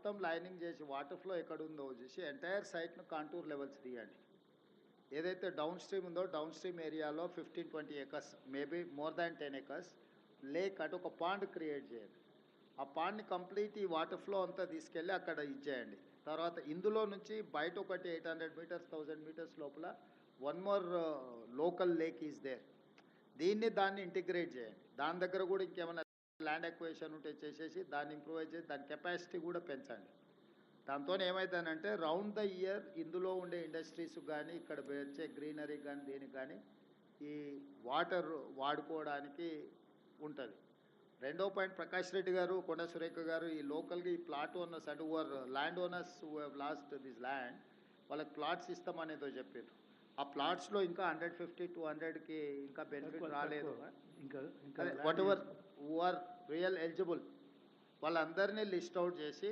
మొత్తం లైనింగ్ చేసి water flow ఎక్కడ ఉందో చూసి ఎంటైర్ సైట్ను కాంటూర్ లెవెల్స్ తీయండి. ఏదైతే డౌన్ స్ట్రీమ్ ఉందో డౌన్ స్ట్రీమ్ ఏరియాలో 15-20 acres, maybe more than 10 acres lake అటు ఒక పాండ్ క్రియేట్ చేయండి. ఆ పాండ్ని కంప్లీట్ ఈ వాటర్ ఫ్లో అంతా తీసుకెళ్ళి అక్కడ ఇచ్చేయండి. తర్వాత ఇందులో నుంచి బయట ఒకటి 800 మీటర్స్ 1000 మీటర్స్ లోపల one more local lake is there. దాన్ని ఇంటిగ్రేట్ చేయండి. దాని దగ్గర కూడా ఇంకేమైనా ల్యాండ్ ఎక్వేషన్ ఉంటే చేసేసి దాన్ని ఇంప్రూవైజ్ చేసి దాని కెపాసిటీ కూడా పెంచండి. దాంతో ఏమవుతుందంటే రౌండ్ ద ఇయర్ ఇందులో ఉండే ఇండస్ట్రీస్ కానీ ఇక్కడ వచ్చే గ్రీనరీ కానీ దేనికి కానీ ఈ వాటర్ వాడుకోవడానికి ఉంటుంది. రెండో పాయింట్, ప్రకాష్ రెడ్డి గారు, కొండ సురేఖ గారు, ఈ లోకల్గా ఈ ప్లాట్ ఓనర్స్ అంటే land owners who have lost this land వాళ్ళకి ప్లాట్స్ ఇస్తామనేదో చెప్పారు. ఆ ప్లాట్స్లో ఇంకా 150-200కి ఇంకా బెనిఫిట్ రాలేదు. ఇంకా whatever who are real eligible వాళ్ళందరినీ లిస్ట్ అవుట్ చేసి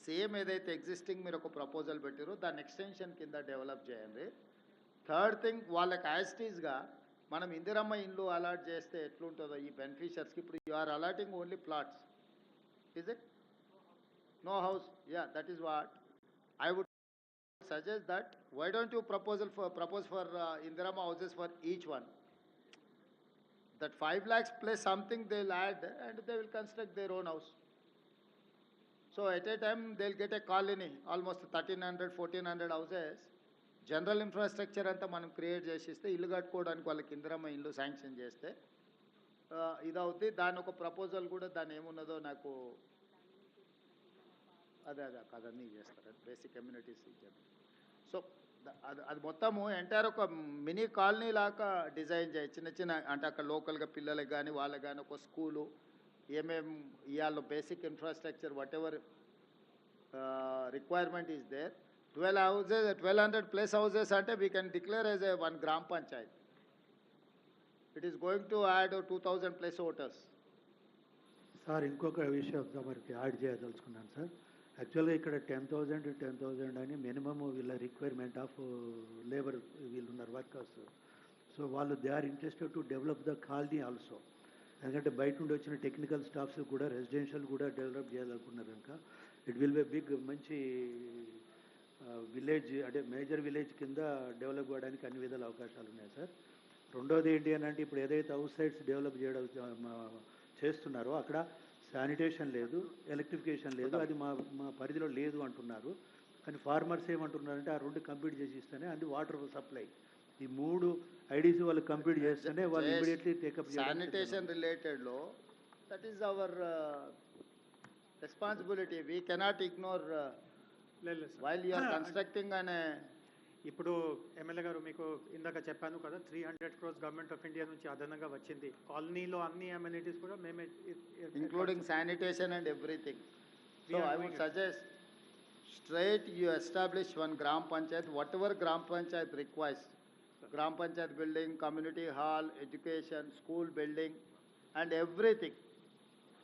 సేమ్ ఏదైతే ఎగ్జిస్టింగ్ మీరు ఒక ప్రపోజల్ పెట్టారో దాన్ని ఎక్స్టెన్షన్ కింద డెవలప్ చేయండి. థర్డ్ థింగ్, వాళ్ళకి యాజిటీస్గా మనం ఇందిరమ్మ ఇండ్లు అలాట్ చేస్తే ఎట్లుంటుందో ఈ బెనిఫిషియర్స్కి, ఇప్పుడు you are allotting only plots, is it? No house. Yeah, that is what I would suggest that why don't you propose for Indirama houses for each one, that 5 lakhs plus something they'll add and they will construct their own house. So at a time they'll get a colony, almost 1300-1400 houses. General infrastructure అంతా మనం create చేసిస్తే ఇల్లు కట్టుకోవడానికి వాళ్ళకి ఇందిరమ్మ ఇల్లు sanction చేస్తే ఇదవుతుంది. దాని ఒక ప్రపోజల్ కూడా దాని ఏమున్నదో నాకు అదే కదన్నీ చేస్తారు, అది బేసిక్ కమ్యూనిటీస్ ఇచ్చారు. సో అది మొత్తము ఎంటైర్ ఒక మినీ కాలనీ లాగా డిజైన్ చేయి. చిన్న చిన్న అంటే అక్కడ లోకల్గా పిల్లలకు కానీ వాళ్ళకి కానీ ఒక స్కూలు, ఏమేమి ఇవాళ basic infrastructure whatever requirement is there. 12 houses, 1200 plus houses అంటే we can declare as a 1 గ్రామ panchayat. It is going to add 2000 plus voters. Sir ఇంకొక విషయం మనకి యాడ్ చేయదలుచుకున్నాను సార్. యాక్చువల్గా ఇక్కడ 10,000 అని మినిమమ్ వీళ్ళ రిక్వైర్మెంట్ ఆఫ్ లేబర్ వీళ్ళు ఉన్నారు వర్కర్స్. సో వాళ్ళు they are interested to develop the colony also. ఎందుకంటే బయట నుండి వచ్చిన టెక్నికల్ స్టాఫ్స్ కూడా రెసిడెన్షియల్ కూడా డెవలప్ చేయాలనుకున్నారు కనుక ఇట్ విల్ బి బిగ్ మంచి విలేజ్ అంటే మేజర్ విలేజ్ కింద డెవలప్ అవ్వడానికి అన్ని విధాల అవకాశాలు ఉన్నాయి సార్. రెండోది ఏంటి అని అంటే ఇప్పుడు ఏదైతే అవుట్ సైడ్స్ డెవలప్ చేస్తున్నారో అక్కడ శానిటేషన్ లేదు, ఎలక్ట్రిఫికేషన్ లేదు, అది మా పరిధిలో లేదు అంటున్నారు. కానీ ఫార్మర్స్ ఏమంటున్నారంటే ఆ రెండు కంప్లీట్ చేసి ఇస్తేనే అది వాటర్ సప్లై, ఈ 3 ఐడీస్ వాళ్ళు కంప్లీట్ చేస్తేనే వాళ్ళు ఇమీడియట్లీ టేకప్. శానిటేషన్ రిలేటెడ్లో that is our responsibility, we cannot ignore while you are constructing అనే. ఇప్పుడు ఎమ్మెల్యే గారు మీకు ఇందాక చెప్పాను కదా 300 crores గవర్నమెంట్ ఆఫ్ ఇండియా నుంచి అదనంగా వచ్చింది. కాలనీలో అన్ని అమ్యూనిటీస్ కూడా మేమే including sanitation and everything. So I would suggest straight you establish 1 gram panchayat, whatever gram panchayat requires, gram panchayat building, community hall, education, school building and everything.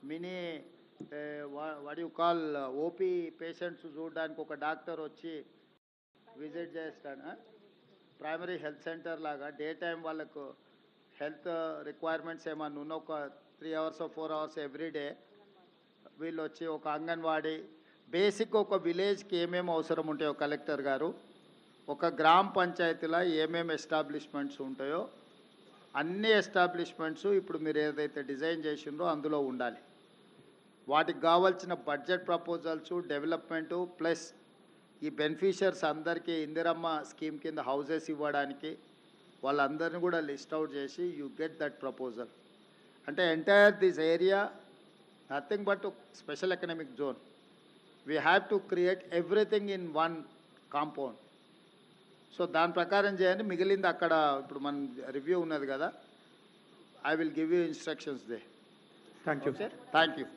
Mini what do you call OP patients చూడడానికి ఒక doctor వచ్చి visit చేస్తాడు. Primary health centre లాగా day time వాళ్ళకు health requirements ఏమన్నా ఉన్న ఒక 3 hours or 4 hours everyday వీళ్ళు వచ్చి ఒక అంగన్వాడీ బేసిక్ ఒక విలేజ్కి ఏమేమి అవసరం ఉంటాయో కలెక్టర్ గారు, ఒక గ్రామ పంచాయతీలో ఏమేమి ఎస్టాబ్లిష్మెంట్స్ ఉంటాయో అన్ని ఎస్టాబ్లిష్మెంట్స్ ఇప్పుడు మీరు ఏదైతే డిజైన్ చేసిండ్రో అందులో ఉండాలి. వాటికి కావాల్సిన బడ్జెట్ ప్రపోజల్స్, డెవలప్మెంటు ప్లస్ ఈ బెనిఫిషియర్స్ అందరికీ ఇందిరమ్మ స్కీమ్ కింద హౌజెస్ ఇవ్వడానికి వాళ్ళందరినీ కూడా లిస్ట్ అవుట్ చేసి యూ గెట్ దట్ ప్రపోజల్. అంటే entire this area nothing but special economic zone. We have to create everything in 1 compound. So దాని ప్రకారం చేయండి. మిగిలింది అక్కడ ఇప్పుడు మన రివ్యూ ఉన్నది కదా, I will give you instructions they. Thank you. Thank you.